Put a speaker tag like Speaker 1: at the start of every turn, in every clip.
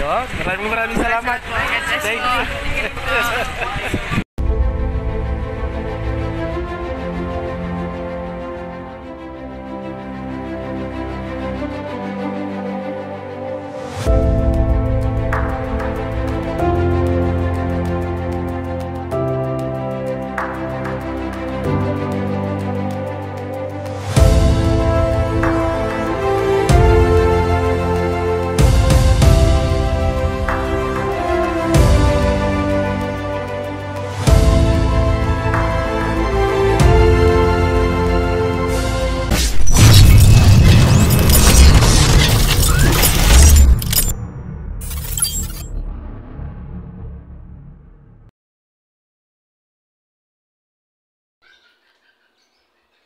Speaker 1: Yun, maraming salamat. Thank you.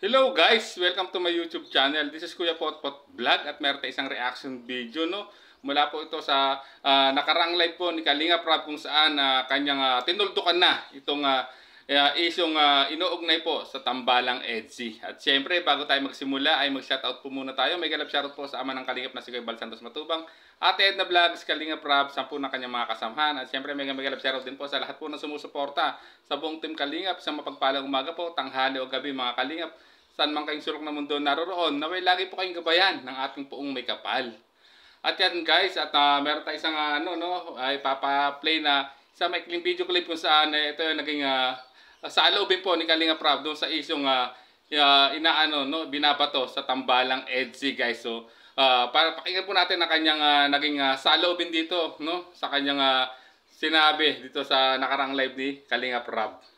Speaker 2: Hello guys! Welcome to my YouTube channel. This is Kuya Potpot Vlog at meron tayong isang reaction video, no? Mula po ito sa nakarang live po ni Kalinga Prab kung saan kanyang tinuldukan na itong isyong inuugnay po sa Tambalang EDSI. At syempre bago tayo magsimula ay mag-shoutout po muna tayo. May galap shoutout po sa ama ng Kalingap na si Kuya Bal Santos Matubang, Ate Edna Vlogs, Kalinga Prab, 10 na kanyang mga kasamahan. At syempre may galap shoutout din po sa lahat po na sumusuporta sa buong Team Kalingap. Sa mapagpalang umaga po, tanghali o gabi mga Kalingap, saan man kayong sulok ng mundo naroroon, naway lagi po kayong gabayan ng ating poong may kapal. At yan guys, at meron tayo isang ay papa-play na isang maikling video clip kung saan ito yung naging sa aloobin po ni Kalinga Prab doon sa isyong binabato sa Tambalang EDSI guys. So para pakinggan po natin na kanyang naging saloobin dito, no, sa kanyang sinabi dito sa nakarang live ni Kalinga Prab.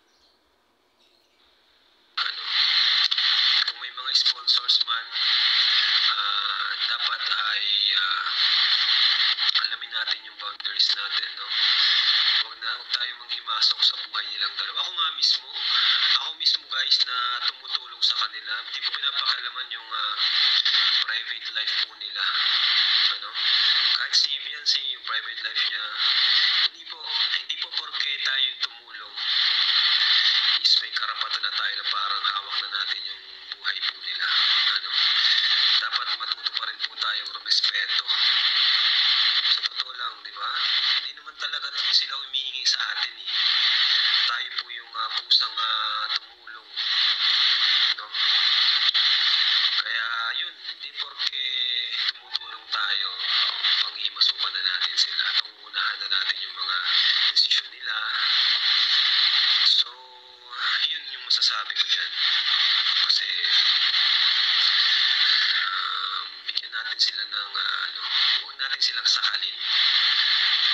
Speaker 3: Sponsors man, dapat ay alamin natin yung boundaries natin, no? Huwag tayo manghimasok sa buhay nilang dalawa. Ako mismo guys na tumutulong sa kanila, hindi ko pinapakialaman yung private life po nila, ano? Kahit si Biancy, yung private life niya, hindi po porke tayo yung tumulong is may karapatan na tayo na parang hawak na natin yung buhay po nila. Dapat matuto pa rin po tayong rumespeto. Sa totoo lang, di ba? Hindi naman talaga sila humihingi sa atin eh. Tayo po yung pusang tumulong. No? Kaya yun, hindi porke tumutulong tayo, panghimasukan na natin sila. Pangunahan na natin yung mga desisyon nila. So, yun yung masasabi ko dyan. Kasi bigyan natin sila ng huwag natin silang sakalin,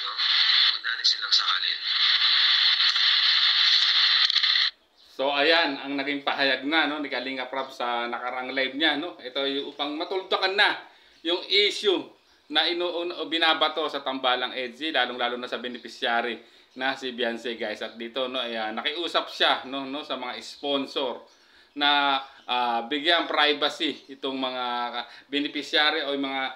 Speaker 3: no? Huwag natin silang sakalin.
Speaker 2: So ayan ang naging pahayag na, no, ni Kalinga Prab sa nakarang live niya, no. Ito yung upang matuldukan na yung issue na binabato sa Tambalang EDSI, lalong-lalo na sa beneficiary na si Biancy guys. At dito, no, nakiusap siya, no, sa mga sponsor na bigyan privacy itong mga beneficiary o yung mga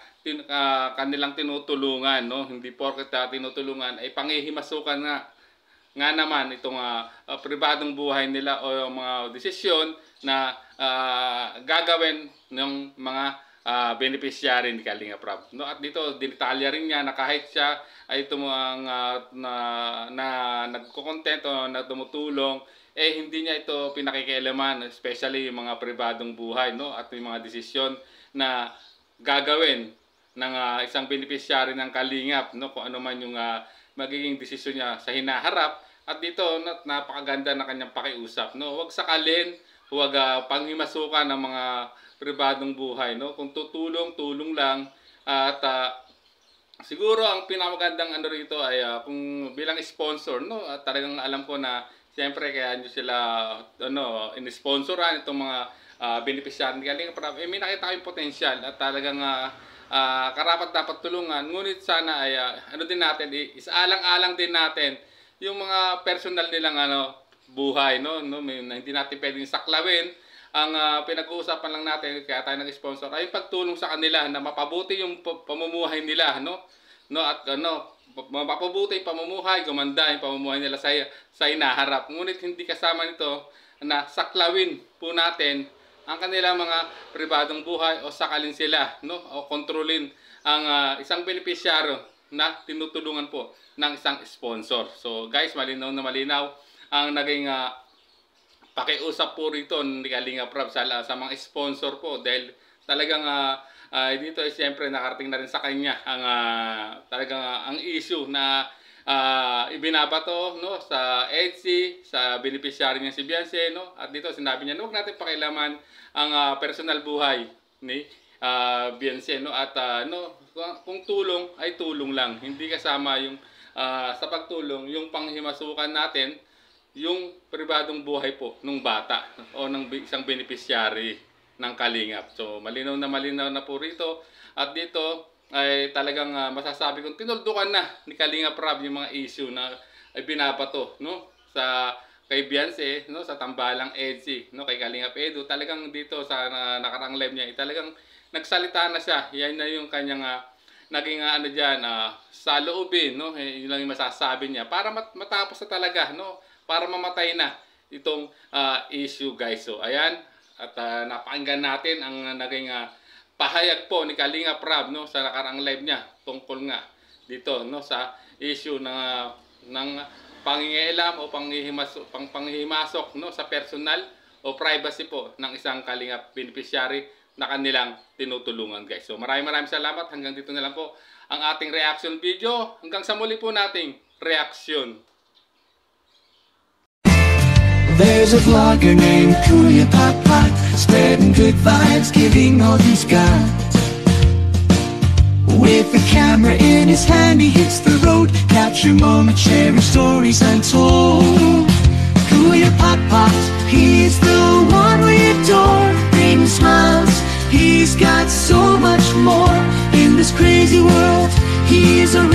Speaker 2: kanilang tinutulungan, no. Hindi porket tinutulungan ay panghihimasukan nga naman itong pribadong buhay nila o yung mga desisyon na gagawin ng mga beneficiary ni Kalinga Prab, no. At dito dinitalya rin niya na kahit siya ay nagko-content o na tumutulong, hindi niya ito pinakikialaman, especially yung mga pribadong buhay, no, at yung mga desisyon na gagawin ng isang beneficiary ng Kalingap, no, kung ano man yung magiging desisyon niya sa hinaharap. At dito napakaganda na kanyang pakiusap, no. Huwag sakalin, huwag panghimasukan ng mga pribadong buhay, no. Kung tulong lang. At siguro ang pinakamagandang rito ay kung bilang sponsor, no, at talagang alam ko na siyempre kaya nyo sila in-sponsoran itong mga beneficiary ni Kalinga Prab. May nakita kayong potensyal at talagang karapat dapat tulungan. Ngunit sana ay din natin, isaalang-alang din natin yung mga personal nilang buhay, no, hindi natin pwedeng saklawin. Ang pinag-uusapan lang natin, kaya tayo nag-sponsor, ay pagtulong sa kanila na mapabuti yung pamumuhay nila, no, at mapapabuti yung pamumuhay, gumanda yung pamumuhay nila sa hinaharap. Ngunit hindi kasama nito na saklawin po natin ang kanilang mga pribadong buhay o sakalin sila, no, o kontrolin ang isang benepisyaryo na tinutulungan po ng isang sponsor. So guys, malinaw na malinaw ang naging pakiusap po rito ni Kalinga Prab sa mga sponsor po, dahil talagang dito ay siyempre nakarating na rin sa kanya ang talagang ang issue na ibinabato, no, sa EDSI, sa beneficiary niya si Beyonce, no, at dito sinabi niya, huwag natin pakialaman ang personal buhay ni Beyonce, no, at no, kung tulong ay tulong lang, hindi kasama yung sa pagtulong yung panghimasukan natin yung pribadong buhay po ng bata o ng isang beneficiary ng Kalingap. So malinaw na po rito, at dito ay talagang masasabi kong tinuldukan na ni Kalinga Prab yung mga issue na ay binabato, no, sa kay Beyonce, no, sa tambalang EDSI, no, kay Kalingap Edu. Talagang dito sa nakarang live niya, talagang nagsalita na siya. Yan na yung kanyang naging ano diyan, saloobin, no, yun lang yung masasabi niya para matapos na talaga, no, para mamatay na itong issue, guys. So ayan, at napakinggan natin ang naging pahayag po ni Kalinga Prab, no, sa nakaraang live niya tungkol nga dito, no, sa issue ng pangingialam o panghihimasok, no, sa personal o privacy po ng isang Kalinga beneficiary na kanilang tinutulungan, guys. So maraming salamat. Hanggang dito na lang po ang ating reaction video. Hanggang sa muli po nating reaction.
Speaker 4: There's a vlogger named Kuya Pot, spreading good vibes, giving all he's got. With the camera in his hand, he hits the road, capture moments, sharing stories untold. Kuya Pot, he's the one we adore, bring smiles, he's got so much more. In this crazy world, he is a